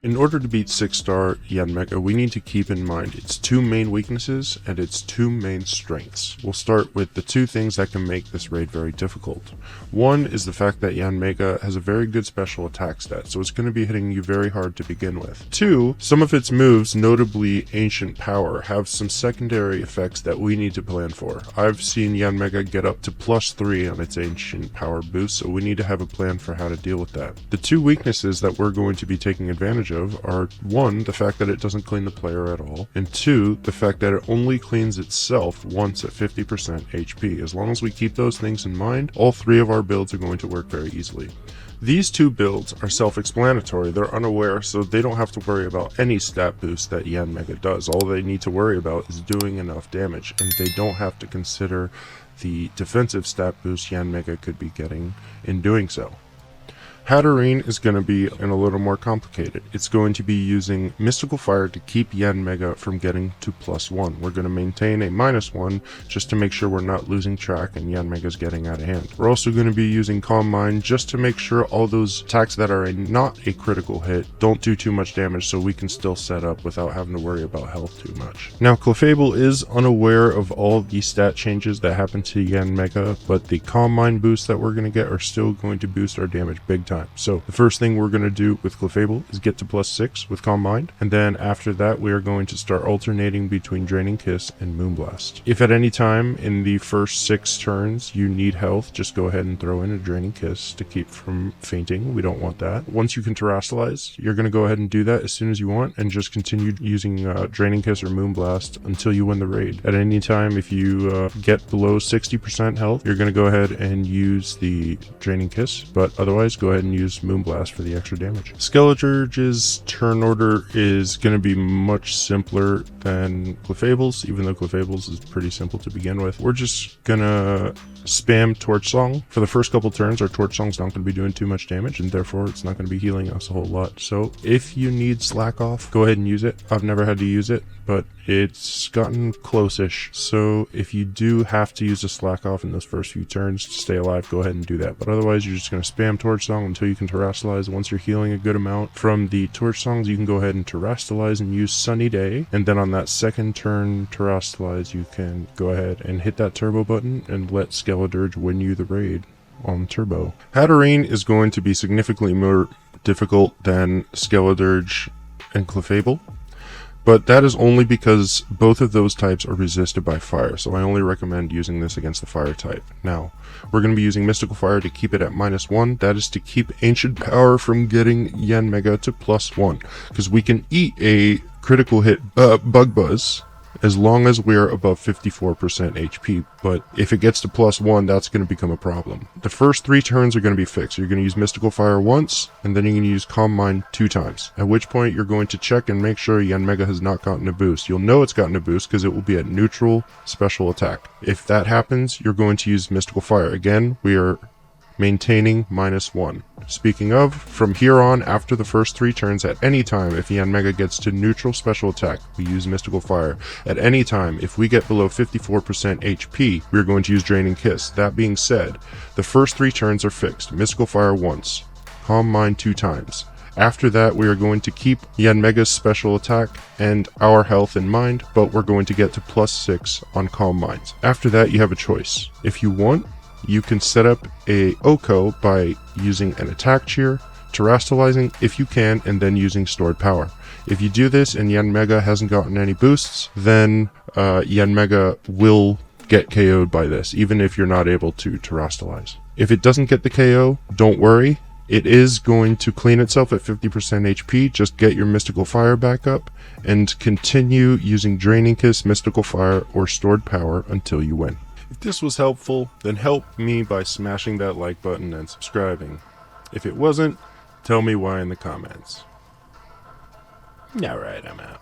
In order to beat 6-star Yanmega, we need to keep in mind its two main weaknesses and its two main strengths. We'll start with the two things that can make this raid very difficult. One is the fact that Yanmega has a very good special attack stat, so it's going to be hitting you very hard to begin with. Two, some of its moves, notably Ancient Power, have some secondary effects that we need to plan for. I've seen Yanmega get up to +3 on its Ancient Power boost, so we need to have a plan for how to deal with that. The two weaknesses that we're going to be taking advantage of are, one, the fact that it doesn't clean the player at all, and two, the fact that it only cleans itself once at 50% HP. As long as we keep those things in mind, all three of our builds are going to work very easily. These two builds are self-explanatory. They're unaware, so they don't have to worry about any stat boost that Yanmega does. All they need to worry about is doing enough damage, and they don't have to consider the defensive stat boost Yanmega could be getting in doing so. Hatterene is going to be a little more complicated. It's going to be using Mystical Fire to keep Yanmega from getting to +1. We're going to maintain a -1 just to make sure we're not losing track and Yanmega's getting out of hand. We're also going to be using Calm Mind just to make sure all those attacks that are not a critical hit don't do too much damage, so we can still set up without having to worry about health too much. Now, Clefable is unaware of all the stat changes that happen to Yanmega, but the Calm Mind boosts that we're going to get are still going to boost our damage big time. So the first thing we're going to do with Clefable is get to +6 with Calm Mind, and then after that we are going to start alternating between Draining Kiss and Moonblast. If at any time in the first 6 turns you need health, just go ahead and throw in a Draining Kiss to keep from fainting. We don't want that. Once you can terastalize, you're going to go ahead and do that as soon as you want, and just continue using Draining Kiss or Moonblast until you win the raid. At any time, if you get below 60% health, you're going to go ahead and use the Draining Kiss, but otherwise go ahead and use Moonblast for the extra damage. Skeledirge's turn order is going to be much simpler than Clefable's, even though Clefable's is pretty simple to begin with. We're just gonna spam Torch Song. For the first couple turns, our Torch Song's not going to be doing too much damage, and therefore it's not going to be healing us a whole lot. So if you need Slack Off, go ahead and use it. I've never had to use it, but it's gotten close-ish. So if you do have to use a Slack Off in those first few turns to stay alive, go ahead and do that. But otherwise, you're just going to spam Torch Song until you can terastalize. Once you're healing a good amount from the Torch Songs, you can go ahead and terastalize and use Sunny Day. And then on that second turn terastalize, you can go ahead and hit that turbo button and let Skeledirge win you the raid on turbo. Hatterene is going to be significantly more difficult than Skeledirge and Clefable, but that is only because both of those types are resisted by fire, so I only recommend using this against the fire type. Now, we're going to be using Mystical Fire to keep it at -1. That is to keep Ancient Power from getting Yanmega to +1, because we can eat a critical hit Bug Buzz as long as we're above 54% HP, but if it gets to +1, that's going to become a problem. The first 3 turns are going to be fixed. You're going to use Mystical Fire once, and then you're going to use Calm Mind 2 times, at which point you're going to check and make sure Yanmega has not gotten a boost. You'll know it's gotten a boost because it will be at neutral special attack. If that happens, you're going to use Mystical Fire. Again, we are maintaining -1. Speaking of, from here on, after the first 3 turns, at any time, if Yanmega gets to neutral special attack, we use Mystical Fire. At any time, if we get below 54% HP, we're going to use Draining Kiss. That being said, the first 3 turns are fixed. Mystical Fire once, Calm Mind 2 times. After that, we are going to keep Yanmega's special attack and our health in mind, but we're going to get to +6 on Calm Minds. After that, you have a choice. If you want, you can set up a OCO by using an attack cheer, terastalizing if you can, and then using stored power. If you do this and Yanmega hasn't gotten any boosts, then Yanmega will get KO'd by this, even if you're not able to terastalize. If it doesn't get the KO, don't worry. It is going to clean itself at 50% HP. Just get your Mystical Fire back up and continue using Draining Kiss, Mystical Fire, or stored power until you win. If this was helpful, then help me by smashing that like button and subscribing. If it wasn't, tell me why in the comments. Alright, I'm out.